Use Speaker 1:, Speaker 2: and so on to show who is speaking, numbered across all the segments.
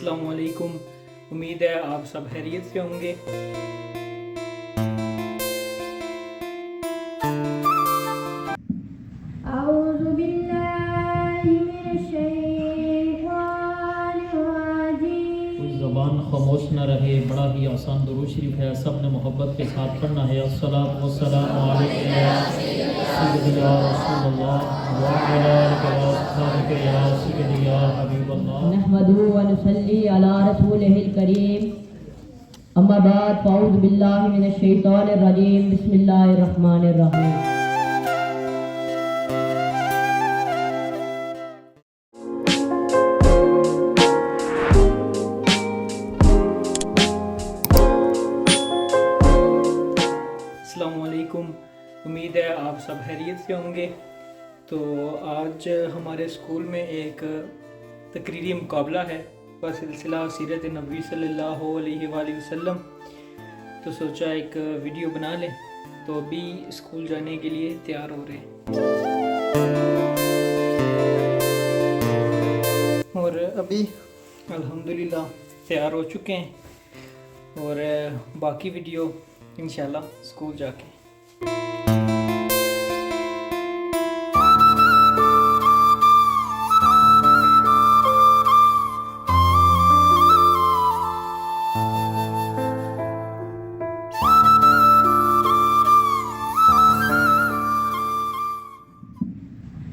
Speaker 1: السلام علیکم، امید ہے آپ سب خیریت سے ہوں گے۔
Speaker 2: اعوذ باللہ من الشیطان الرجیم۔
Speaker 3: کوئی زبان خاموش نہ رہے، بڑا ہی آسان درود شریف ہے، سب نے محبت کے ساتھ پڑھنا ہے۔ الصلاۃ والسلام علیک یا سیدی یا رسول اللہ وعلی آلک واصحابک یا سیدی یا حبیب اللہ۔
Speaker 4: نحمدہ و نصلی علی رسولہ الکریم، اما بعد فاعوذ باللہ من الشیطان الرجیم، بسم اللہ الرحمن الرحیم۔
Speaker 1: السلام علیکم، امید ہے آپ سب خیریت سے ہوں گے۔ تو آج ہمارے اسکول میں ایک تقریری مقابلہ ہے بسلسلہ سیرت نبوی صلی اللہ علیہ وآلہ وسلم، تو سوچا ایک ویڈیو بنا لیں۔ تو ابھی اسکول جانے کے لیے تیار ہو رہے ہیں اور ابھی الحمدللہ تیار ہو چکے ہیں، اور باقی ویڈیو انشاءاللہ اسکول جا کے۔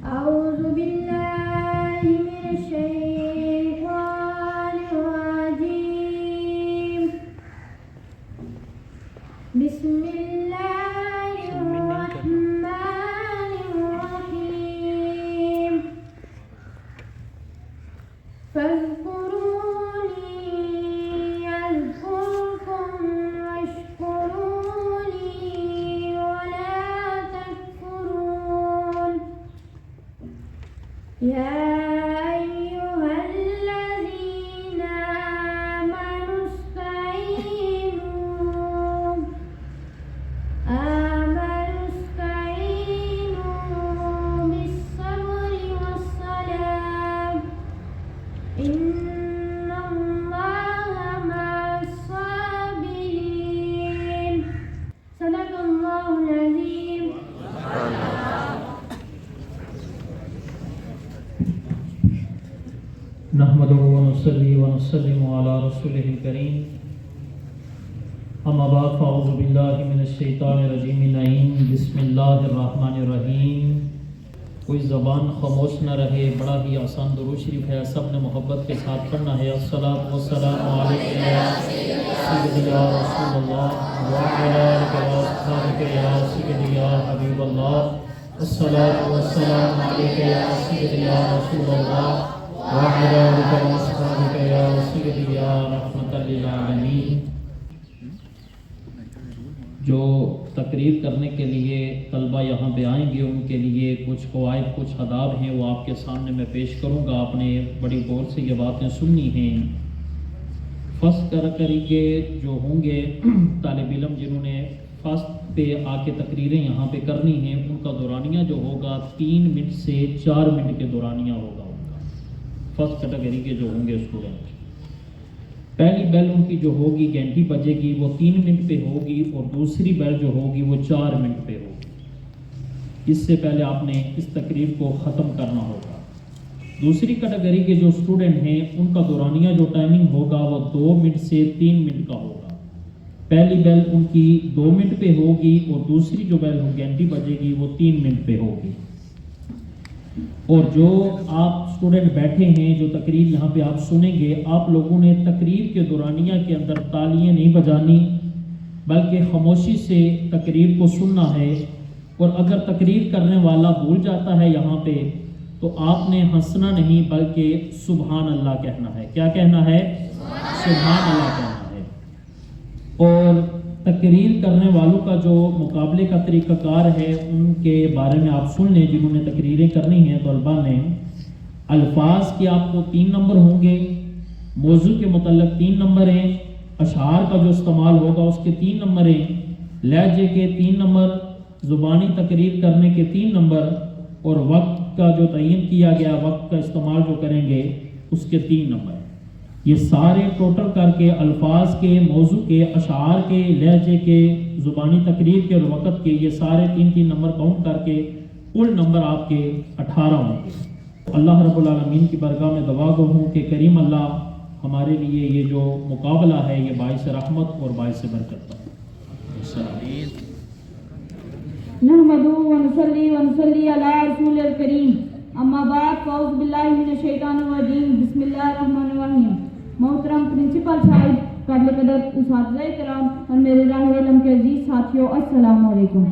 Speaker 2: اعوذ باللہ من الشیطان الرجیم، بسم اللہ الرحمن الرحیم۔ فاذکرونی اذکرکم واشکرونی ولا تکفرون۔ یا ایہا الذین آمنوا استعینوا بالصبر والصلاة ان اللہ مع الصابرین۔ صدق اللہ العظیم۔
Speaker 3: نحمدہ و نصلی و نسلم علی رسولہ الکریم، اما بعد فاعوذ باللہ من الشیطان الرجیم اللعین، بسم اللہ الرحمن الرحیم۔ کوئی زبان خاموش نہ رہے، بڑا ہی آسان درود شریف ہے، سب نے محبت کے ساتھ پڑھنا ہے۔ الصلاۃ والسلام علیک یا سیدی یا رسول اللہ وعلی آلک واصحابک یا سیدی یا حبیب اللہ۔ الصلاۃ والسلام علیک یا سیدی یا رسول اللہ وعلی آلک واصحابک یا سیدی یا رحمۃ للعالمین۔ جو تقریر کرنے کے لیے طلبہ یہاں پہ آئیں گے، ان کے لیے کچھ قواعد، کچھ آداب ہیں، وہ آپ کے سامنے میں پیش کروں گا۔ آپ نے بڑی غور سے یہ باتیں سننی ہیں۔ فرسٹ کیٹیگری کے جو ہوں گے طالب علم، جنہوں نے فرسٹ پہ آ کے تقریریں یہاں پہ کرنی ہیں، ان کا دورانیہ جو ہوگا 3 منٹ سے 4 منٹ کے دورانیہ ہوگا ان کا۔ فرسٹ کیٹیگری کے جو ہوں گے اسٹوڈنٹ، پہلی بیل ان کی جو ہوگی گھنٹی بجے گی، وہ 3 منٹ پہ ہوگی، اور دوسری بیل جو ہوگی وہ 4 منٹ پہ ہوگی۔ اس سے پہلے آپ نے اس تقریر کو ختم کرنا ہوگا۔ دوسری کیٹیگری کے جو اسٹوڈنٹ ہیں، ان کا دورانیہ جو ٹائمنگ ہوگا وہ 2 منٹ سے 3 منٹ کا ہوگا۔ پہلی بیل ان کی 2 منٹ پہ ہوگی، اور دوسری جو بیل گھنٹی بجے گی وہ 3 منٹ پہ ہوگی۔ اور جو آپ اسٹوڈنٹ بیٹھے ہیں، جو تقریر یہاں پہ آپ سنیں گے، آپ لوگوں نے تقریر کے دورانیہ کے اندر تالیاں نہیں بجانی، بلکہ خاموشی سے تقریر کو سننا ہے۔ اور اگر تقریر کرنے والا بھول جاتا ہے یہاں پہ، تو آپ نے ہنسنا نہیں، بلکہ سبحان اللہ کہنا ہے۔ کیا کہنا ہے؟ سبحان اللہ کہنا ہے۔ اور تقریر کرنے والوں کا جو مقابلے کا طریقہ کار ہے، ان کے بارے میں آپ سن لیں، جنہوں نے تقریریں کرنی ہیں طلباء نے۔ الفاظ کے آپ کو 3 نمبر ہوں گے، موضوع کے متعلق 3 نمبر ہیں، اشعار کا جو استعمال ہوگا اس کے 3 نمبر ہیں، لہجے کے 3 نمبر، زبانی تقریر کرنے کے 3 نمبر، اور وقت کا جو تعین کیا گیا، وقت کا استعمال جو کریں گے اس کے 3 نمبر۔ یہ سارے ٹوٹل کر کے الفاظ کے، موضوع کے، اشعار کے، لہجے کے، زبانی تقریر کے اور وقت کے، یہ سارے 3 نمبر کاؤنٹ کر کے کل نمبر آپ کے 18 ہوں گے۔ اللہ رب العالمین کی بارگاہ میں دعا گو ہوں کہ کریم اللہ ہمارے لیے یہ جو مقابلہ ہے یہ باعث رحمت اور باعث برکت ہے۔
Speaker 5: نحمدہ ونصلی ونصلی علی رسول الکریم، اما بعد فاعوذ باللہ من الشیطان الرجیم، بسم اللہ الرحمن الرحیم۔ محترم پرنسپل صاحب، قابل قدر اساتذہ کرام اور میرے راہ علم کے عزیز ساتھیوں، السلام علیکم۔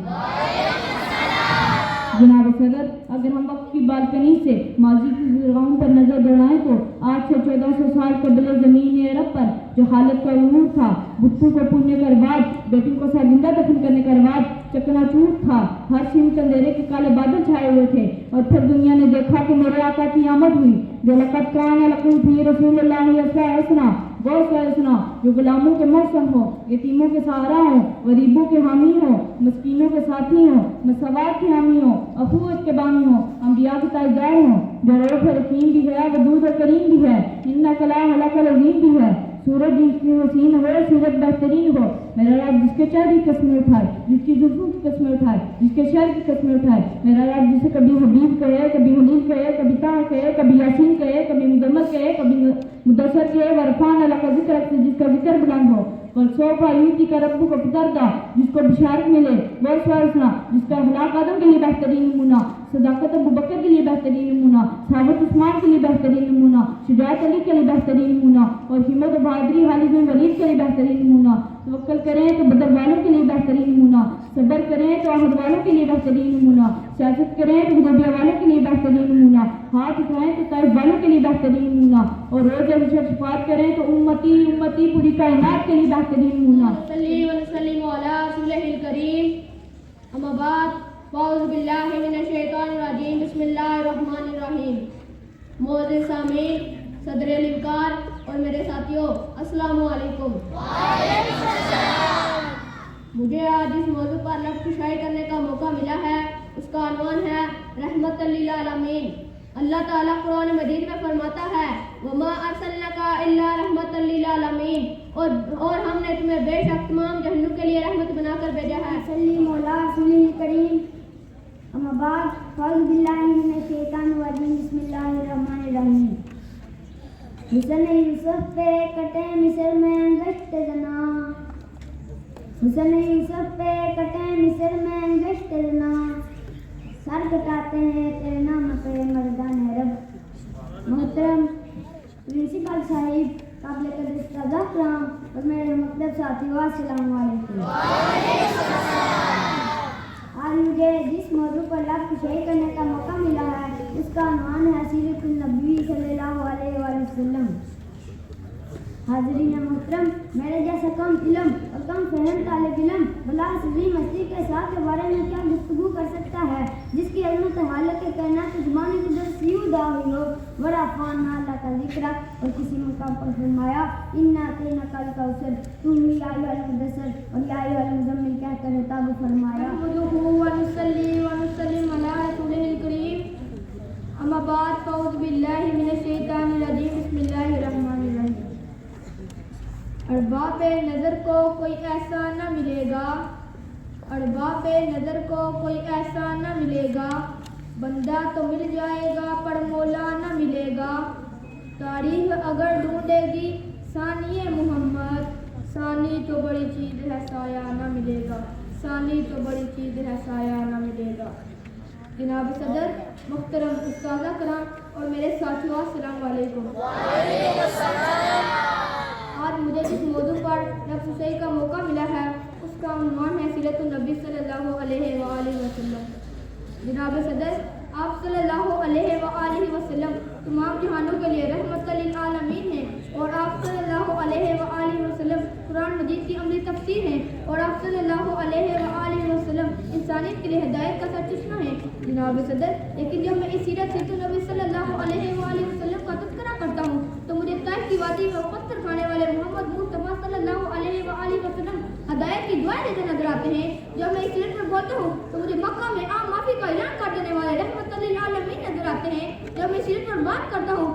Speaker 5: جناب صدر، اگر ہم وقت کی بالکنی سے ماضی کی گزرگاہوں پر نظر دوڑائیں تو آج سے 1400 سال قبل زمین عرب پر جو حالت کا عروج تھا، بتوں کو پوننے کے بعد، بیٹوں کو سرزندہ دفن کرنے کے بعد چکنا چور تھا، ہر سمت اندھیرے کے کالے بادل چھائے ہوئے تھے، اور پھر دنیا نے دیکھا کہ میرے آقا کی آمد ہوئی، جو لقد کان لکم فی رسول اللہ اسوۃ حسنہ، غور سے سنا، جو غلاموں کے محسن ہو، یتیموں کے سہارا ہو، غریبوں کے حامی ہو، مسکینوں کے ساتھی ہو، مساوات کے حامی ہو، اخوت کے بانی ہو، انبیاء کے تاجدار ہوں، جو رؤوف رحیم بھی ہے، ودود و کریم بھی ہے، انک لعلیٰ خلق العظیم بھی ہے۔ سورج جس کی حسین ہو، سورت بہترین ہو، میرا رب جس کے چہرے کی قسمیں اٹھائے، جس کی زلفوں کی قسمیں اٹھائے، جس کے شہر کی قسمیں اٹھائے، میرا رب جسے کبھی حبیب کہے، کبھی حلیل کہے، کبھی طاہر کہے، کبھی یاسین کہے، کبھی مزمل کہے، کبھی مدثر کہے، ورفعنا لک ذکرک سے جس کا ذکر بلند ہو، والسوف یؤتیک ربک فترضی جس کو بشارت ملے، والحسنی جس کا اخلاق آدم کے لیے بہترین نمونہ، صداقت ابوبکر کے لیے بہترین نمونہ، صحابت عثمان کے لیے بہترین نمونہ، شجاعت علی کے لیے بہترین نمونہ، اور ہمت و بہادری خالد بن ولید کے لیے بہترین نمونہ، توکل کریں تو بدر والوں کے لیے بہترین نمونہ، صبر کریں تو عہد والوں کے لیے بہترین نمونہ، سیاست کریں تو حدیبیہ والوں کے لیے بہترین نمونہ، ہاتھ اٹھائیں تو طائف والوں کے لیے بہترین نمونہ، اور روز شفاعت کریں تو امتی امتی پوری کائنات کے لیے بہترین نمونہ۔
Speaker 2: صلی ونسلم علی رسولہ الکریم، اما بعد فاعوذ باللہ من الشیطان الرجیم، بسم اللہ الرحمن الرحیم۔ معزز سامعین، صدر الانکار اور میرے ساتھیوں، السلام علیکم۔ مجھے آج اس موضوع پر لفظ کشائی کرنے کا موقع ملا ہے، اس کا عنوان ہے رحمت للعالمین۔ اللہ تعالیٰ قرآن مجید میں فرماتا ہے وَمَا أَرْسَلْنَاكَ إِلَّا رَحْمَةً لِلْعَالَمِينَ، اور ہم نے تمہیں بے شک تمام جہنوں کے لیے رحمت بنا کر بھیجا ہے۔
Speaker 6: صلی مولا رسول کریم، اما بعد فاعوذ باللہ من الشیطان الرجیم، بسم اللہ الرحمن الرحیم۔ حسن یوسف پہ کٹے مصر میں گشت زنا، حسن یوسف پہ کٹے مصر میں گشت زنا، سر کٹاتے ہیں تیرے نام پہ مردان رب۔ محترم پرنسپل صاحب، قابل قدر استاذہ کرام اور میرے مکتب ساتھیوں، السلام علیکم۔ آج مجھے جس موضوع پر لفظ کشائی کرنے کا موقع ملا ہے اس کا عنوان ہے سیرت النبی صلی اللہ علیہ وآلہ وسلم۔ حاضرین محترم، میرے جیسا کم علم اور کم فہم طالب علم بلا عظیم ہستی کے ساتھ کے بارے میں کیا گفتگو کر سکتا ہے جس کی عظمت حالت کائنات زمانے کی در سیو دا ہوئی ہو۔ ورفعنا لک ذکرک، اور کسی مقام پر فرمایا انا اعطیناک الکوثر، تو ہی یا ایھا المدثر اور یا ایھا المزمل کہہ کر خطاب فرمایا۔
Speaker 2: نحمدہ ونصلی ونسلم علی رسولہ الکریم، اما بعد فاعوذ باللہ من الشیطان الرجیم، بسم اللہ الرحمن الرحیم۔ ارباب نظر کو کوئی ایسا نہ ملے گا، ارباب نظر کو کوئی ایسا نہ ملے گا، بندہ تو مل جائے گا پر مولا نہ ملے گا۔ تاریخ اگر ڈھونڈے گی ثانی محمد، ثانی تو بڑی چیز ہے سایہ نہ ملے گا، ثانی تو بڑی چیز ہے سایہ نہ ملے گا۔ جناب صدر، محترم استاذہ کرام اور میرے ساتھیوں، السلام علیکم۔ آج مجھے جس موضوع پر لفظ کشائی کا موقع ملا ہے اس کا عنوان ہے سیرت النبی صلی اللہ علیہ وآلہ وسلم۔ جناب صدر، آپ صلی اللہ علیہ وآلہ وسلم تمام جہانوں کے لیے رحمت للعالمین ہیں، اور آپ صلی اللہ علیہ وآلہ وسلم قرآن مجید کی عملی تفسیر ہیں، اور آپ صلی اللہ علیہ وآلہ وسلم انسانیت کے لیے ہدایت کا سرچشمہ ہیں۔ جناب صدر، لیکن جب میں اس سیرت النبی صلی اللہ علیہ وآلہ وسلم کا تذکرہ کرتا ہوں تو مجھے طائف کی وادی میں پتھر کھانے والے محمد مصطفیٰ صلی اللہ علیہ وآلہ وسلم ہدایت کی دعائیں دیتے نظر آتے ہیں۔ جب میں اس سیرت میں بولتا ہوں تو مجھے مکہ میں عام معافی کا اعلان کر دینے والے رحمت للعالمین نظر آتے ہیں۔ جب میں سیرت پر بات کرتا ہوں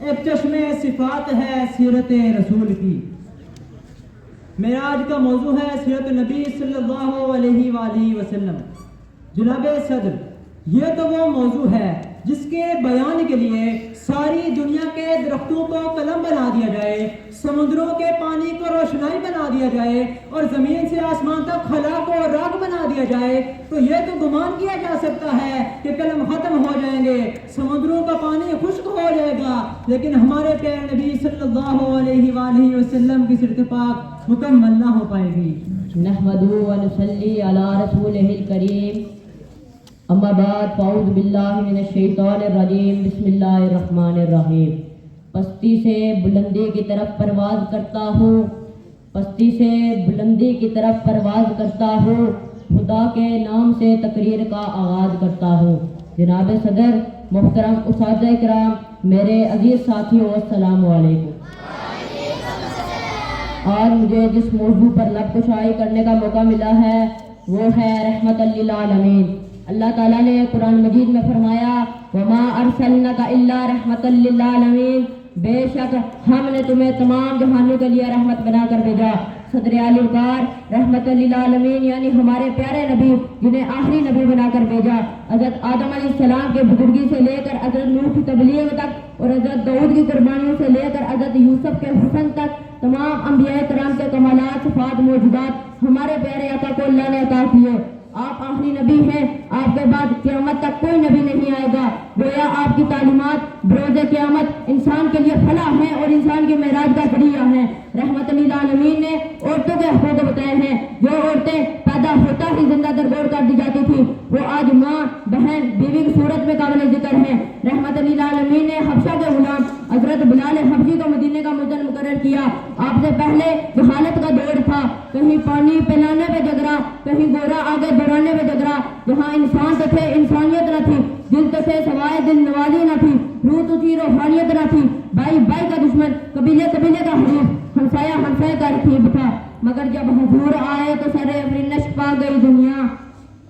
Speaker 7: ایک چشمے صفات ہے سیرت رسول کی۔ معراج کا موضوع ہے سیرت نبی صلی اللہ علیہ وآلہ وسلم۔ جناب صدر، یہ تو وہ موضوع ہے جس کے بیان کے لیے ساری دنیا کے درختوں کو قلم بنا دیا جائے، سمندروں کے پانی کو روشنائی بنا دیا جائے اور زمین سے آسمان تک خلا کو راگ بنا دیا جائے، تو یہ تو گمان کیا جا سکتا ہے کہ قلم ختم ہو جائیں گے، سمندروں کا پانی خشک ہو جائے گا، لیکن ہمارے پیارے نبی صلی اللہ علیہ وآلہ وسلم کی سیرت پاک مکمل نہ ہو پائے گی۔
Speaker 4: نحمدہ و نصلی علی رسولہ الکریم، اما بعد فاعوذ باللہ من الشیطان الرجیم، بسم اللہ الرحمن الرحیم۔ پستی سے بلندی کی طرف پرواز کرتا ہوں، پستی سے بلندی کی طرف پرواز کرتا ہوں، خدا کے نام سے تقریر کا آغاز کرتا ہوں۔ جناب صدر، محترم اساتذہ کرام، میرے عزیز ساتھیوں، السلام علیکم۔ آج مجھے جس موضوع پر لب کشائی کرنے کا موقع ملا ہے وہ ہے رحمت للعالمین۔ اللہ تعالیٰ نے قرآن مجید میں فرمایا وما ارسلناک الا رحمت للعالمین، بے شک ہم نے تمہیں تمام جہانوں کے لیے رحمت بنا کر بھیجا۔ صدر عالی وقار رحمت للعالمین یعنی ہمارے پیارے نبی جنہیں آخری نبی بنا کر بھیجا، حضرت آدم علیہ السلام کے بزرگی سے لے کر حضرت نوح کی تبلیغ تک اور حضرت داؤد کی قربانیوں سے لے کر حضرت یوسف کے حسن تک تمام انبیاء کرام کے کمالات، صفات، معجزات ہمارے پیارے آقا کو اللہ نے عطا کیے۔ آپ آخری نبی ہیں، آپ کے بعد قیامت تک کوئی نبی نہیں آئے گا۔ گویا آپ کی تعلیمات بروز قیامت انسان کے لیے فلاح ہیں اور انسان کے معراج کا ذریعہ ہیں۔ رحمت للعالمین نے عورتوں کے حقوق بتائے ہیں۔ جو عورتیں پیدا ہوتا ہی زندہ درگور کر دی جاتی تھی وہ آج ماں، بہن، بیوی کی صورت میں قابل ذکر ہیں۔ رحمت للعالمین نے حبشہ کے غلام حضرت بلال حبشی کو مدینے کا مؤذن مقرر کیا۔ آپ سے پہلے جہالت کا دور تھا، کہیں پانی پلانے پہ جھگڑا، کہیں گورا آگے بڑھانے پہ جھگڑا، جہاں انسان تو تھے انسانیت نہ تھی، دل تو تھے سوائے دل نوازی نہ تھی، روح تو تھی روحانیت نہ تھی، بھائی بھائی کا دشمن، قبیلے قبیلے کا حریف، ہمسایہ ہمسایہ کا رقیب تھا۔ مگر جب حضور آئے تو سر افرینش پا گئی دنیا،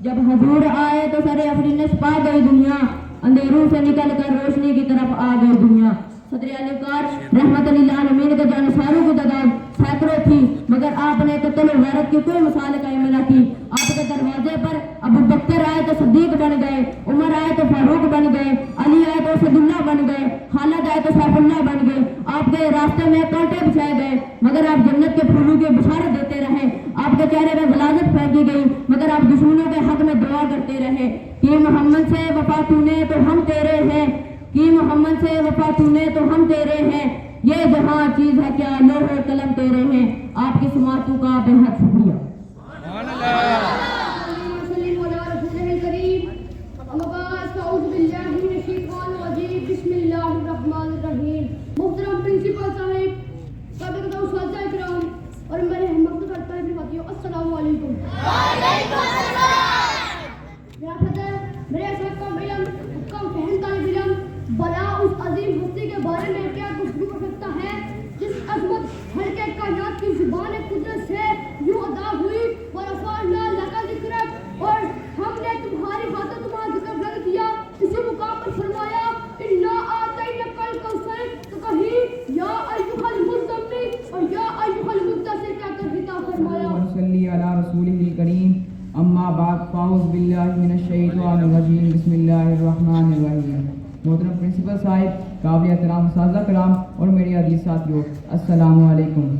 Speaker 4: جب حضور آئے تو سر افرینش پا گئی دنیا، اندھیروں سے نکل کر روشنی کی طرف آ گئی دنیا۔ صدر علی وقار رحمت للعالمین کے جانصاروں کی تعداد سینکڑوں تھی، مگر آپ نے قتل و غارت کی کوئی مثال قائم نہ کی۔ آپ کے دروازے پر ابو بکر آئے تو صدیق بن گئے، عمر آئے تو فاروق بن گئے، علی آئے تو اسد اللہ بن گئے، خالد آئے تو سیف اللہ بن گئے۔ آپ کے راستے میں کانٹے بچھائے گئے مگر آپ جنت کے پھولوں کی بشارت دیتے رہے۔ آپ کے چہرے میں غلاظت پھینکی گئی مگر آپ دشمنوں کے حق میں دعا کرتے رہے کہ محمد سے وفا تو نے تو ہم تیرے ہیں، کہ محمد سے وفا تو نے تو ہم تیرے ہیں، یہ جہاں چیز ہے کیا لوح و قلم تیرے ہیں۔ آپ کی سماعتوں کا بے حد شکریہ۔
Speaker 2: محترم پرنسپل صاحب، قابل اساتذہ کرام اور میرے مقبول طالب علم، السلام علیکم۔ میرے ساتھ کم علم، کم فہم طالب علم بلا اس عظیم ہستی کے بارے میں کیا گفتگو کر سکتا ہے جس عظمت ہلکے کائنات کی زبان قدرت سے یوں ادا ہوئی ورفعنا لک ذکرک، اور ہم نے تمہاری خاطر تمہارا ذکر بلند کیا۔ اسی مقام پر فرمایا انا اعطیناک الکوثر، تو کہیں یا ایھا المزمل اور یا ایھا المدثر کیا کر خطاب فرمایا۔
Speaker 8: صلی علی رسولہ الکریم، اما بعد فاعوذ باللہ من الشیطان الرجیم، بسم اللہ الرحمن الرحیم۔ محترم پرنسپل صاحب، قابل احترام اساتذہ کرام اور میرے عزیز ساتھیوں، السلام علیکم۔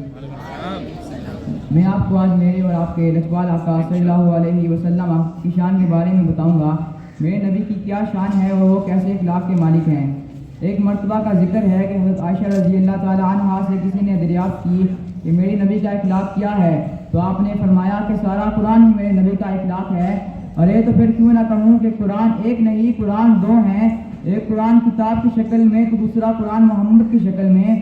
Speaker 8: میں آپ کو آج میرے اور آپ کے لجپال آقا صلی اللہ علیہ وسلم کی شان کے بارے میں بتاؤں گا۔ میرے نبی کی کیا شان ہے اور وہ کیسے اخلاق کے مالک ہیں۔ ایک مرتبہ کا ذکر ہے کہ حضرت عائشہ رضی اللہ تعالی عنہا سے کسی نے دریافت کی کہ میرے نبی کا اخلاق کیا ہے، تو آپ نے فرمایا کہ سارا قرآن ہی میرے نبی کا اخلاق ہے۔ ارے تو پھر کیوں نہ کہوں کہ قرآن ایک نہیں، قرآن دو ہیں، ایک قرآن کتاب کی شکل میں تو دوسرا قرآن محمد کی شکل میں،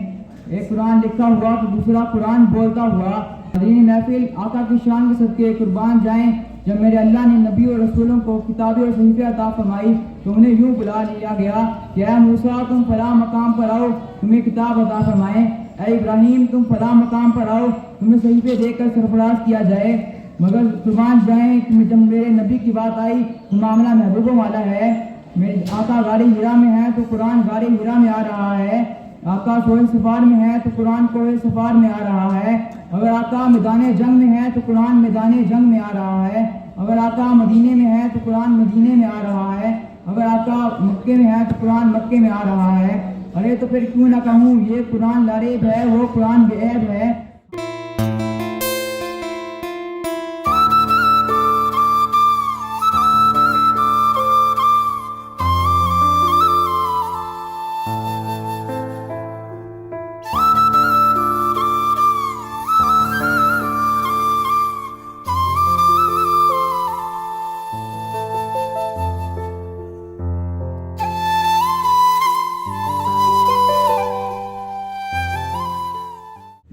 Speaker 8: ایک قرآن لکھا ہوا تو دوسرا قرآن بولتا ہوا۔ حاضرین محفل، آقا کی شان کے صدقے قربان جائیں۔ جب میرے اللہ نے نبی اور رسولوں کو کتابیں اور صحیفے عطا فرمائی تو انہیں یوں بلا لیا گیا کہ اے موسیٰ تم فلاں مقام پر آؤ، تمہیں کتاب عطا فرمائیں، اے ابراہیم تم فلاں مقام پر آؤ، تمہیں صحیفے دے کر سرفراز کیا جائے۔ مگر قربان جائیں کہ جب میرے نبی کی بات آئی تو معاملہ محبوبوں والا ہے۔ میرے آقا غار ہرا میں ہے تو قرآن غار ہرا میں آ رہا ہے۔ آقا سوئے سفار میں ہے تو قرآن کوئے سفار میں آ رہا ہے. اگر آقا میدان جنگ میں ہے تو قرآن میدان جنگ میں آ رہا ہے. اگر آقا مدینے میں ہے تو قرآن مدینے میں آ رہا ہے. اگر آقا مکے میں ہے تو قرآن مکے میں آ رہا ہے. ارے تو پھر کیوں نہ کہوں یہ قرآن لاریب ہے, وہ قرآن بے عیب ہے.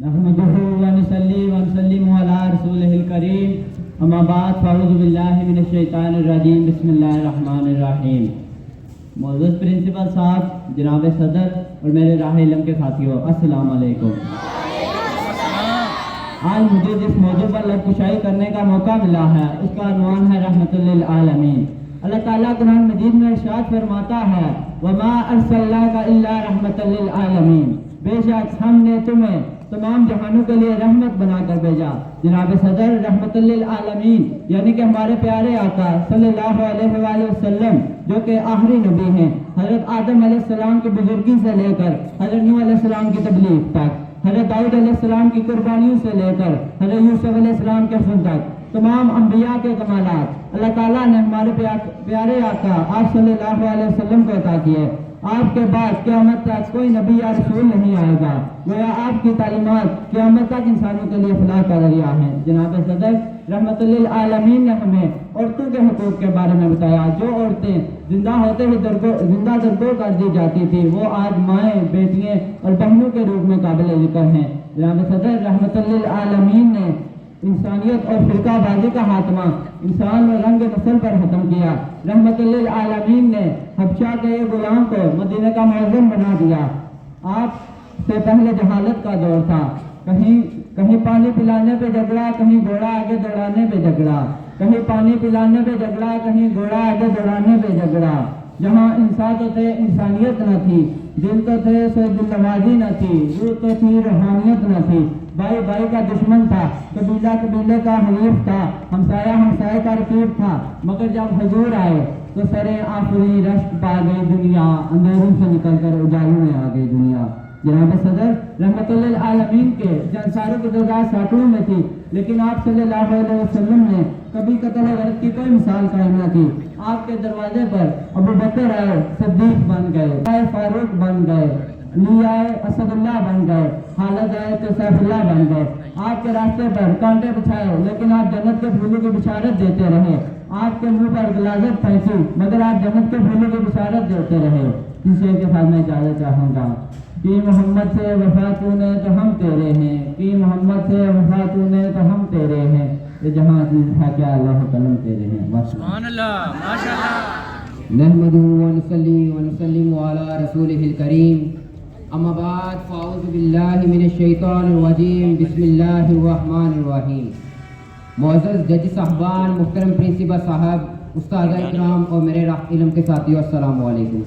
Speaker 7: نحمده ونصلي ونسلم على رسوله الكريم اما بعد فاعوذ باللہ من الشیطان الرجیم بسم اللہ الرحمن الرحیم. معزز پرنسپل صاحب, جناب صدر اور میرے راہ علم کے ساتھیوں, السلام علیکم. آج مجھے جس موضوع پر لب کشائی کرنے کا موقع ملا ہے اس کا عنوان ہے رحمت للعالمین. اللہ تعالیٰ قرآن مجید میں ارشاد فرماتا ہے وما ارسلناک الا رحمت للعالمین, بے شک ہم نے تمہیں تمام جہانوں کے لیے رحمت بنا کر بھیجا. جناب صدر رحمت للعالمین یعنی کہ ہمارے پیارے آقا صلی اللہ علیہ وآلہ وسلم جو کہ آخری نبی ہیں, حضرت آدم علیہ السلام کی بزرگی سے لے کر حضرت نوح علیہ السلام کی تبلیغ تک, حضرت داؤد علیہ السلام کی قربانیوں سے لے کر حضرت یوسف علیہ السلام کے حسن تک تمام انبیاء کے کمالات اللہ تعالیٰ نے ہمارے پیارے آقا آپ صلی اللہ علیہ وسلم کو عطا کیے. آپ کے بعد قیامت تک کوئی نبی یا رسول نہیں آئے گا, گویا آپ کی تعلیمات قیامت تک انسانوں کے لیے فلاح کا ذریعہ ہیں. جناب صدر رحمت للعالمین نے ہمیں عورتوں کے حقوق کے بارے میں بتایا. جو عورتیں زندہ ہوتے ہی زندہ درگو کر دی جاتی تھی وہ آج مائیں, بیٹیاں اور بہنوں کے روپ میں قابل ذکر ہیں. جناب صدر رحمت للعالمین نے انسانیت اور فرقہ بازی کا خاتمہ انسان اور رنگ نسل پر ختم کیا. رحمت للعالمین نے حبشہ کے غلام کو مدینہ کا معظم بنا دیا. آپ سے پہلے جہالت کا دور تھا, کہیں پانی پلانے پہ جھگڑا, کہیں گھوڑا آگے دوڑانے پہ جھگڑا, کہیں پانی پلانے پہ جھگڑا, کہیں گھوڑا آگے دوڑانے پہ جھگڑا. جہاں انسان تو تھے انسانیت نہ تھی, دل تو تھے سو دل نوازی نہ تھی, روح تو تھی روحانیت نہ تھی. بھائی بھائی کا دشمن تھا, قبیلہ قبیلے کا حلیف تھا, ہمسایہ ہمسائے کا رقیب تھا. مگر جب حضور آئے تو سرے آفری رشک پا گئی دنیا, اندھیروں سے نکل کر اجالوں میں آ گئی دنیا. جناب صدر رحمت للعالمین کے جانساروں کی تعداد سینکڑوں میں تھی, لیکن آپ صلی اللہ علیہ وسلم نے کبھی قتل غرض کی کوئی مثال قائم نہ کی. آپ کے دروازے پر ابو بکر آئے, صدیق بن گئے, فاروق بن گئے, علی آئے, اسد اللہ بن گئے, خالد آئے تو سیف اللہ بن گئے. آپ کے راستے پر کانٹے بچھائے لیکن آپ جنت کے پھولوں کی بشارت دیتے رہے. آپ کے منہ پر غلاظت پھینکی مگر آپ جنت کے پھولوں کی بشارت دیتے رہے. اس شعر کے ساتھ میں اجازت چاہوں گا کہ محمد سے وفا تو نے تو ہم تیرے ہیں, کہ محمد سے وفا تو نے تو ہم تیرے ہیں, یہ جہاں عزیز ہے کیا اللہ قلم تیرے ہیں.
Speaker 1: سبحان اللہ, ماشاء اللہ.
Speaker 4: نحمده ونصلي ونسلم على رسوله الكريم اما بعد فاعوذ باللہ من الشیطان الرجیم بسم اللہ الرحمن الرحیم. معزز جج صاحبان, محترم پرنسپل صاحب, استاد اکرام اور میرے راہ علم کے ساتھیوں, السلام علیکم.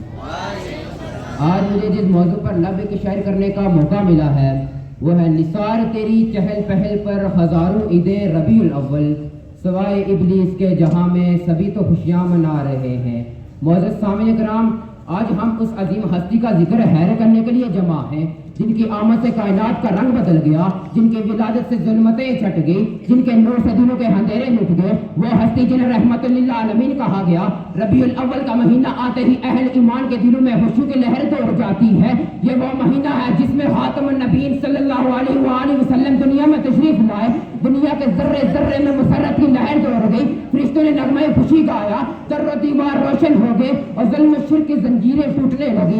Speaker 4: آج مجھے جس موضوع پر لب کی شاعر کرنے کا موقع ملا ہے وہ ہے نثار تیری چہل پہل پر ہزاروں عیدیں ربیع الاول, سوائے ابلیس کے جہاں میں سبھی تو خوشیاں منا رہے ہیں. معزز سامعین کرام, آج ہم اس عظیم ہستی کا ذکر حیر کرنے کے لیے جمع ہیں جن کی آمد سے کائنات کا رنگ بدل گیا, جن کی ولادت سے ظلمتیں چھٹ گئی, جن کے نور سے دنوں کے اندھیرے مٹ گئے. وہ ہستی جنہیں رحمت للعالمین کہا گیا. ربیع الاول کا مہینہ آتے ہی اہل ایمان کے دلوں میں خوشی کی لہر دوڑ جاتی ہے. یہ وہ مہینہ ہے جس میں خاتم النبیین صلی اللہ علیہ وآلہ وسلم دنیا میں تشریف لائے. دنیا کے ذرے ذرے میں مسرت کی لہر دوڑ گئی. فرشتوں نے نغمہ خوشی گایا, در و دیوار روشن ہو گئے اور ظلم و شرک کی زنجیریں ٹوٹنے لگی.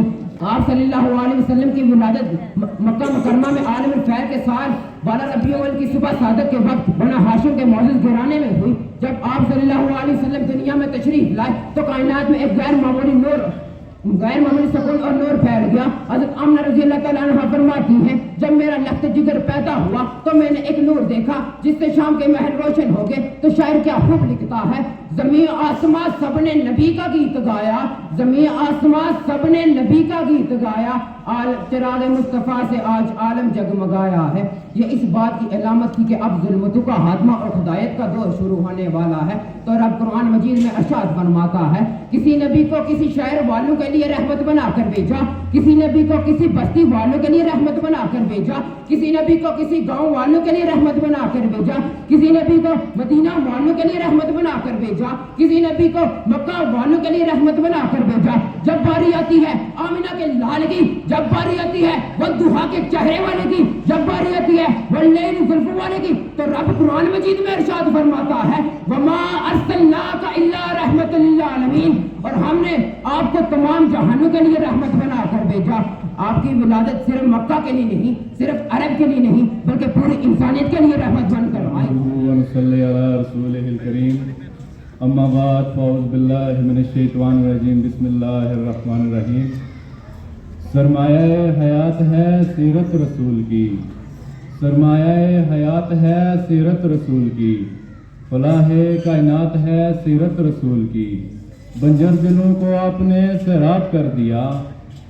Speaker 4: آپ صلی اللہ علیہ وسلم کی ولادت مکہ مکرمہ میں عالم الخیر کے ساتھ 12 ربیع الاول کی صبح صادق کے وقت بنا ہاشم کے معزز گھرانے میں ہوئی. جب آپ صلی اللہ علیہ وسلم دنیا میں تشریف لائے تو کائنات میں ایک غیر معمولی سکون اور نور پھیل گیا. حضرت آمنہ رضی اللہ تعالیٰ عنہا فرماتی ہیں جب میرا لخت جگر پیدا ہوا تو میں نے ایک نور دیکھا جس سے شام کے محل روشن ہو گئے. تو شاعر کیا خوب لکھتا ہے, زمین آسمان سب نے نبی کا گیت گایا, زمین آسمان سب نے نبی کا گیت گایا,
Speaker 8: چراغ مصطفیٰ سے آج عالم جگمگایا ہے، یہ اس بات کی علامت تھی کہ اب ظلمتوں کا خاتمہ اور ہدایت کا دور شروع ہونے والا ہے۔ تو رب قرآن مجید میں ارشاد فرماتا ہے، کسی نبی کو کسی شہر والوں کے لیے رحمت بنا کر بھیجا، کسی نبی کو کسی بستی والوں کے لیے رحمت بنا کر بھیجا، کسی نبی کو کسی گاؤں والوں کے لیے رحمت بنا کر بھیجا، کسی نبی کو مدینہ والوں کے لیے رحمت بنا کر بھیجا، کسی نبی کو مکہ والوں کے لیے رحمت بنا کر بھیجا۔ جب باری آتی ہے آمنہ کے لال کی، جب باری آتی ہے والضحیٰ کے چہرے والے کی، جب باری آتی ہے واللیل زلف والے کی، تو رب قرآن مجید میں ارشاد فرماتا ہے وما ارسلناک الا رحمت للعالمین، اور ہم نے آپ کو تمام جہانوں کے لیے رحمت بنا کر بھیجا۔ آپ کی ولادت صرف مکہ کے لیے نہیں، صرف عرب کے لیے نہیں، بلکہ پوری انسانیت کے لیے رحمت بن کر آئی۔
Speaker 9: صلی علی رسولہ الکریم، اما بعد فاعوذ باللہ من الشیطان الرجیم، بسم اللہ الرحمن الرحیم۔ سرمایہ حیات ہے سیرت رسول کی، سرمایہ حیات ہے سیرت رسول کی، فلاح کائنات ہے سیرت رسول کی، بنجر دلوں کو آپ نے سیراب کر دیا،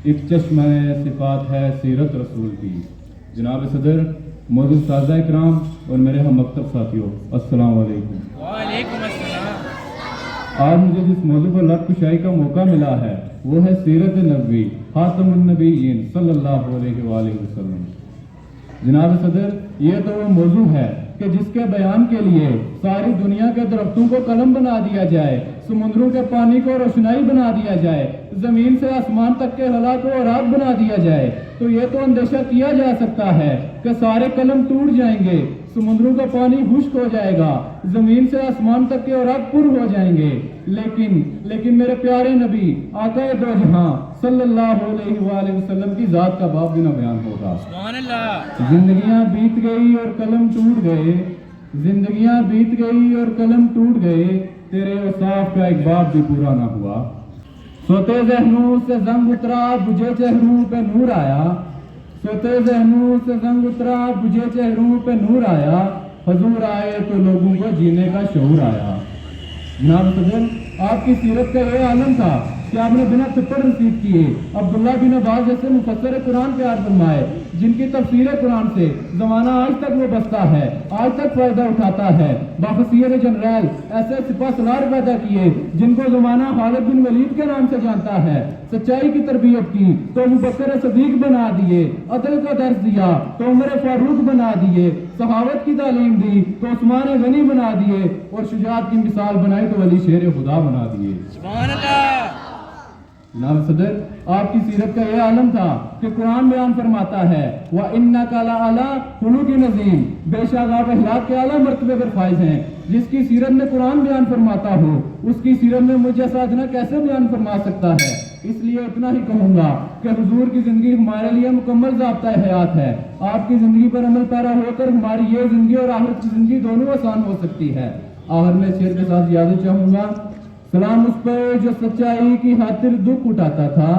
Speaker 9: ایک چشمہ صفات ہے سیرت رسول کی۔ جناب صدر، موجود اساتذہ اکرام اور میرے ہم مکتب ساتھیوں، السلام علیکم۔
Speaker 1: وعلیکم السلام۔
Speaker 9: آج مجھے جس موضوع پر لفظ کشائی کا موقع ملا ہے وہ ہے سیرت نبوی خاتم النبیین صلی اللہ علیہ وآلہ وسلم۔ جناب صدر، یہ تو وہ موضوع ہے کہ جس کے بیان کے لیے ساری دنیا کے درختوں کو قلم بنا دیا جائے، سمندروں کے پانی کو روشنائی بنا دیا جائے، زمین سے آسمان تک کے خلا کو اوراق بنا دیا جائے، تو یہ تو اندیشہ کیا جا سکتا ہے کہ سارے قلم ٹوٹ جائیں گے، سمندروں کا پانی خشک ہو جائے گا، زمین سے آسمان تک کے اوراق پر ہو جائیں گے، لیکن میرے پیارے نبی آقا دو جہاں صلی اللہ علیہ وآلہ وسلم کی ذات کا باب بھی نہ بیان ہوگا۔
Speaker 1: سبحان اللہ۔
Speaker 9: زندگیاں بیت گئی اور قلم ٹوٹ گئے، زندگیاں بیت گئی اور قلم ٹوٹ گئے، تیرے اوصاف کا ایک باب بھی پورا نہ ہوا۔ سوتے ذہنوں سے زنگ اترا، بجھے چہروں پہ نور آیا، سوتے ذہنوں سے زنگ اترا، بجھے چہروں پہ نور آیا، حضور آئے تو لوگوں کو جینے کا شعور آیا۔ جناب صدر، آپ کی سیرت کا یہ عالم تھا کہ آپ نے بنا تھپڑ رسید کیے عبداللہ بن عباس جیسے مفسر قرآن پیار فرمائے، جن کی تفسیر قرآن سے زمانہ آج تک وہ بستا ہے، آج تک فائدہ اٹھاتا ہے۔ بافسیر جنرل ایسے سپاہ سالار پیدا کیے جن کو زمانہ خالد بن ولید کے نام سے جانتا ہے، سچائی کی تربیت کی تو ابوبکر صدیق بنا دیے، عدل کا درس دیا تو عمر فاروق بنا دیے، سخاوت کی تعلیم دی تو عثمان غنی بنا دیے، اور شجاعت کی مثال بنائی تو ولی شیر خدا بنا دیے۔
Speaker 1: سبحان اللہ۔
Speaker 9: جناب صدر، آپ کی سیرت کا یہ عالم تھا کہ قرآن بیان فرماتا ہے وَإِنَّكَ لَعَلَىٰ خُلُقٍ عَظِيمٍ، بے شک آپ اخلاق کے اعلیٰ مرتبے پر فائز ہیں۔ جس کی سیرت میں قرآن بیان فرماتا ہو اس کی سیرت میں مجھ جیسا ادنا کیسے بیان فرما سکتا ہے؟ اس لیے اتنا ہی کہوں گا کہ حضور کی زندگی ہمارے لیے مکمل ضابطۂ حیات ہے۔ آپ کی زندگی پر عمل پیرا ہو کر ہماری یہ زندگی اور آخرت کی زندگی دونوں آسان ہو سکتی ہے۔ آخر میں شعر کے ساتھ یاد چاہوں گا، سلام اس پر جو سچائی کی خاطر دکھ اٹھاتا تھا،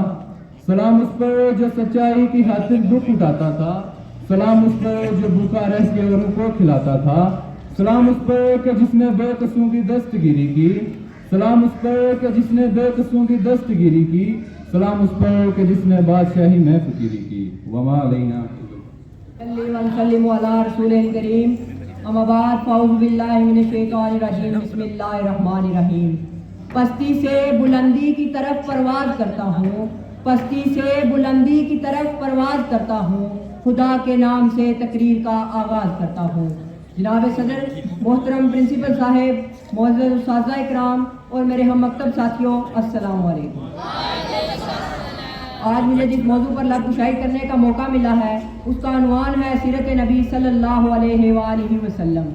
Speaker 9: سلام اس پر جو سچائی کی خاطر دکھ اٹھاتا تھا، سلام اس پر جو بھوکا رہ کے اوروں کو کھلاتا تھا، سلام اس پر کہ جس نے بے قصوں کی دستگیری کی، سلام اس پر کہ جس نے بے قصوں کی دستگیری کی، سلام اس پر کہ جس نے بادشاہی میں فقیری کی۔ وما علینا
Speaker 4: صلی وسلم علی رسول الکریم، اما بعد فاعوذ باللہ من الشیطان الرجیم، بسم اللہ الرحمن الرحیم۔ پستی سے بلندی کی طرف پرواز کرتا ہوں، پستی سے بلندی کی طرف پرواز کرتا ہوں، خدا کے نام سے تقریر کا آغاز کرتا ہوں۔ جناب صدر، محترم پرنسپل صاحب، معزز اساتذہ اکرام اور میرے ہم مکتب ساتھیوں، السلام علیکم۔ آج مجھے جس موضوع پر لفظ کشائی کرنے کا موقع ملا ہے اس کا عنوان ہے سیرت نبی صلی اللہ علیہ وآلہ وسلم۔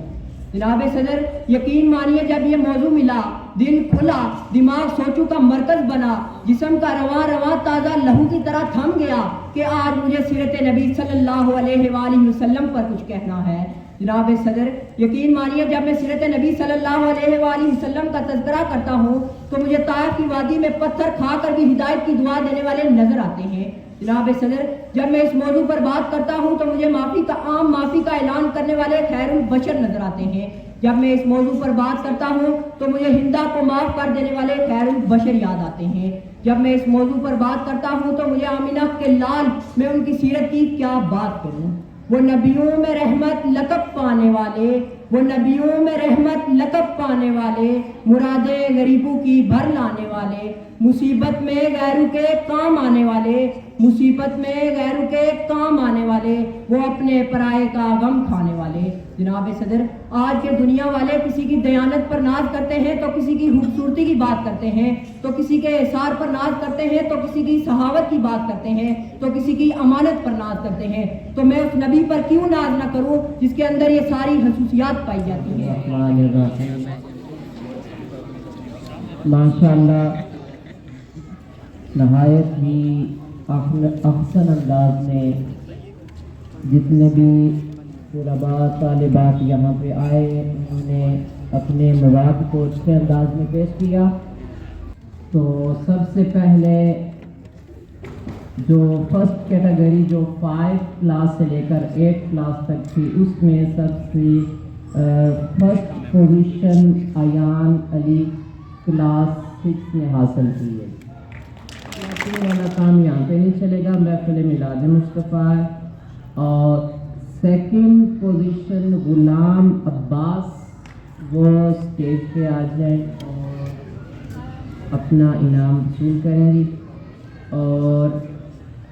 Speaker 4: جناب صدر، یقین مانیے جب یہ موضوع ملا، دل کھلا، دماغ سوچوں کا مرکز بنا، جسم کا رواں رواں تازہ لہو کی طرح تھم گیا کہ آج مجھے سیرت نبی صلی اللہ علیہ وآلہ وسلم پر کچھ کہنا ہے۔ جناب صدر، یقین مانیے جب میں سیرت نبی صلی اللہ علیہ وآلہ وسلم کا تذکرہ کرتا ہوں تو مجھے طائف کی وادی میں پتھر کھا کر بھی ہدایت کی دعا دینے والے نظر آتے ہیں۔ جناب صدر، جب میں اس موضوع پر بات کرتا ہوں تو مجھے عام معافی کا اعلان کرنے والے خیر البشر نظر آتے ہیں۔ جب میں اس موضوع پر بات کرتا ہوں تو مجھے ہندا کو معاف کر دینے والے خیر البشر یاد آتے ہیں۔ جب میں اس موضوع پر بات کرتا ہوں تو مجھے آمینہ کے لال میں ان کی سیرت کی کیا بات کروں. وہ نبیوں میں رحمت لقب پانے والے، وہ نبیوں میں رحمت لقب پانے والے، مرادیں غریبوں کی بھر لانے والے، مصیبت میں غیروں کے کام آنے والے، مصیبت میں غیروں کے کام آنے والے، وہ اپنے پرائے کا غم کھانے والے. جناب صدر، آج کے دنیا والے کسی کی دیانت پر ناز کرتے ہیں تو کسی کی خوبصورتی کی بات کرتے ہیں، تو کسی کے اثار پر ناز کرتے ہیں تو کسی کی صحاوت کی بات کرتے ہیں، تو کسی کی امانت پر ناز کرتے ہیں. تو میں اس نبی پر کیوں ناز نہ کروں جس کے اندر یہ ساری خصوصیات پائی جاتی ہیں.
Speaker 3: ماشاء اللہ نہایت ہی احسن انداز میں جتنے بھی طلباء طالبات یہاں پہ آئے انہوں نے اپنے مواد کو اچھے انداز میں پیش کیا. تو سب سے پہلے جو فرسٹ کیٹیگری جو 5 کلاس سے لے کر 8 کلاس تک تھی اس میں سب سے فرسٹ پوزیشن ایان علی کلاس 6 میں حاصل کی ہے. والا کام یہاں پہ نہیں چلے گا، محفل میلاد مصطفیٰ. اور سیکنڈ پوزیشن غلام عباس، وہ اسٹیج پہ آ جائیں اور اپنا انعام وصول کریں گی. اور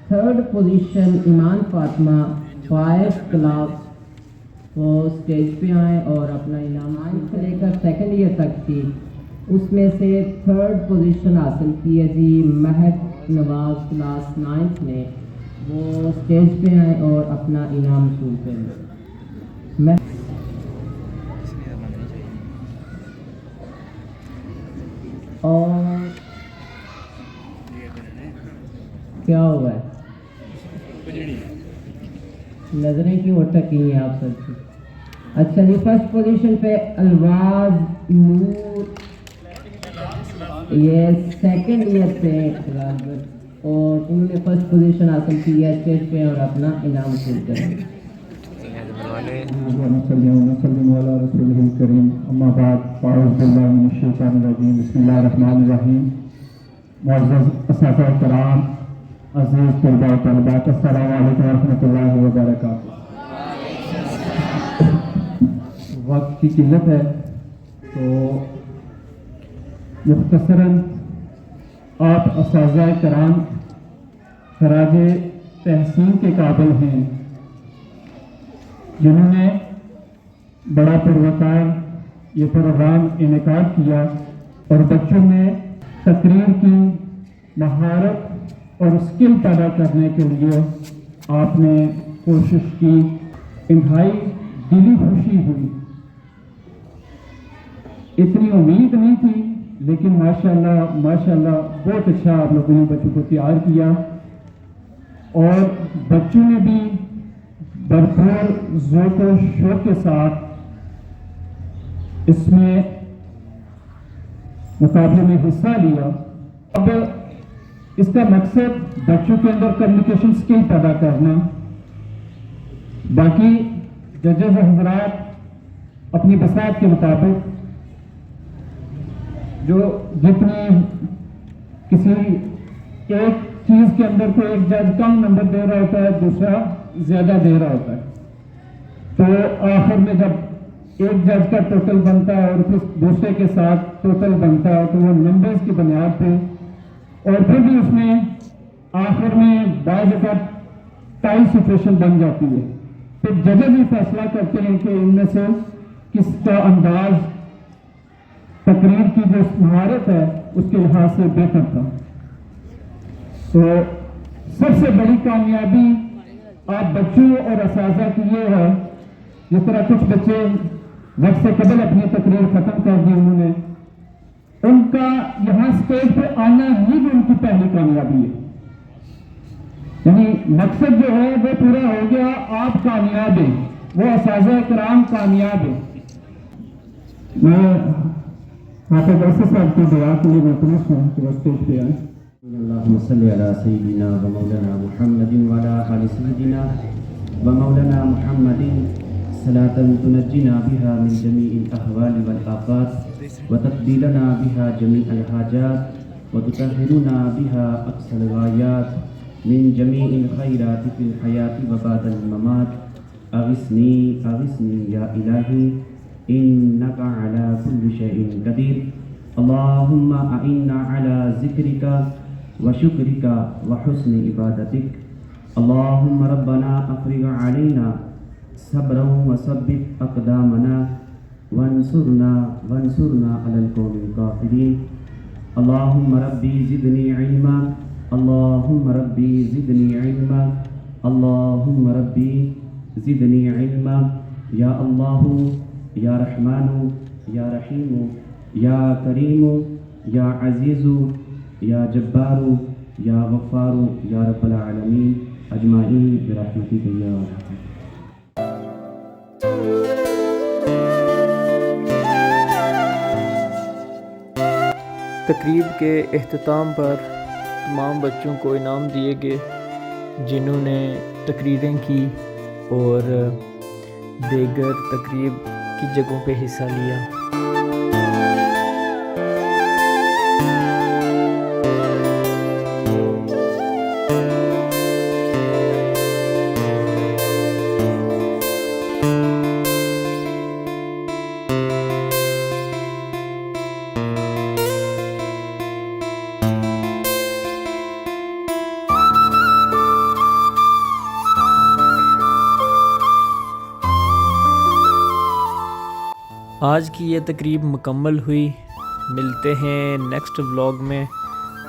Speaker 3: تھرڈ پوزیشن ایمان فاطمہ 5 کلاس، وہ اسٹیج پہ آئیں اور اپنا انعام. 9 سے لے کر سیکنڈ ایئر تک تھی، اس میں سے تھرڈ پوزیشن حاصل کی ہے جی مہک نواز کلاس 9 میں، وہ اسٹیج پہ آئیں اور اپنا انعام وصول کریں. اور کیا ہوا ہے؟ نظریں کیوں اٹکی ہیں آپ سب کی؟ اچھا جی، فرسٹ پوزیشن پہ الواز نور، یہ سیکنڈ ایئر سے اور انہوں نے فرسٹ پوزیشن حاصل کی ہے اسٹیج پہ اور اپنا انعام حاصل کریں.
Speaker 9: اما بعد اعوذ باللہ من الشیطان الرجیم، بسم اللہ الرحمن الرحیم. معزز اساتذہ کرام، عزیز طلباء و طالبات، السلام علیکم ورحمۃ اللہ وبرکاتہ. وقت کی قلت ہے تو مختصراً آپ اساتذہ کرام خراج تحسین کے قابل ہیں جنہوں نے بڑا پروقار یہ پروگرام انعقاد کیا اور بچوں میں تقریر کی مہارت اور اسکل پیدا کرنے کے لیے آپ نے کوشش کی. انتہائی دلی خوشی ہوئی. اتنی امید نہیں تھی لیکن ماشاءاللہ بہت اچھا آپ لوگوں نے بچوں کو تیار کیا اور بچوں نے بھی بھرپور ذوق و شوق کے ساتھ اس میں مقابلے میں حصہ لیا. اب اس کا مقصد بچوں کے اندر کمیونیکیشن سکل پیدا کرنا. باقی ججز حضرات اپنی بساط کے مطابق جو جتنی کسی ایک چیز کے اندر کوئی ایک جج کم نمبر دے رہا ہوتا ہے دوسرا زیادہ دے رہا ہوتا ہے، تو آخر میں جب ایک جج کا ٹوٹل بنتا ہے اور پھر دوسرے کے ساتھ ٹوٹل بنتا ہے تو وہ نمبرز کی بنیاد پہ اور پھر بھی اس میں آخر میں بعض اوقات ٹائی سچویشن بن جاتی ہے. پھر ججز بھی فیصلہ کرتے ہیں کہ ان میں سے کس کا انداز تقریر کی جو مہارت ہے اس کے لحاظ سے بہتر تھا. تو سب سے بڑی کامیابی آپ بچوں اور اساتذہ کی یہ ہے، جس طرح کچھ بچے وقت سے قبل اپنی تقریر ختم کر دی انہوں نے، ان کا یہاں اسٹیج پہ آنا ہی ان کی پہلی کامیابی ہے. یعنی مقصد جو ہے وہ پورا ہو گیا، آپ کامیاب ہیں، وہ اساتذہ کرام کامیاب ہیں. میں حافظ اسد صاحب کی دعا کے لیے ملتمس ہوں کہ وہ اسٹیج پہ آئیں.
Speaker 10: اللهم صل على سيدنا ومولانا محمد وعلى آل سيدنا ومولانا محمد صلاة تنجينا بها من جميع الأهوال والآفات وتقضي لنا بها جميع الحاجات وتطهرنا بها أقصى الغايات من جميع الخيرات في الحياة وبعد الممات. أغثني أغثني يا إلهي إنك على كل شيء قدير. اللهم أعنا على ذكرك وشكرك وحسن عبادتك. اللهم ربنا أفرغ علينا صبرا وثبت أقدامنا وانصرنا على القوم الكافرين. اللهم ربي زدني علما. اللهم ربي زدني علما. اللهم ربي زدني علما. يا الله يا رحمن يا رحيم يا كريم يا عزيز يا جبار يا غفار يا رب العالمين أجمعين برحمتك يا أرحم.
Speaker 1: تقریب کے اختتام پر تمام بچوں کو انعام دیے گئے جنہوں نے تقریریں کی اور دیگر تقریب کی جگہوں پہ حصہ لیا. آج کی یہ تقریب مکمل ہوئی. ملتے ہیں نیکسٹ ولاگ میں.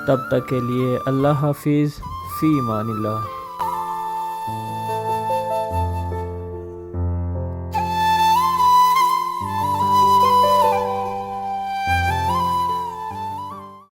Speaker 1: تب تک کے لیے اللہ حافظ. فی امان اللہ.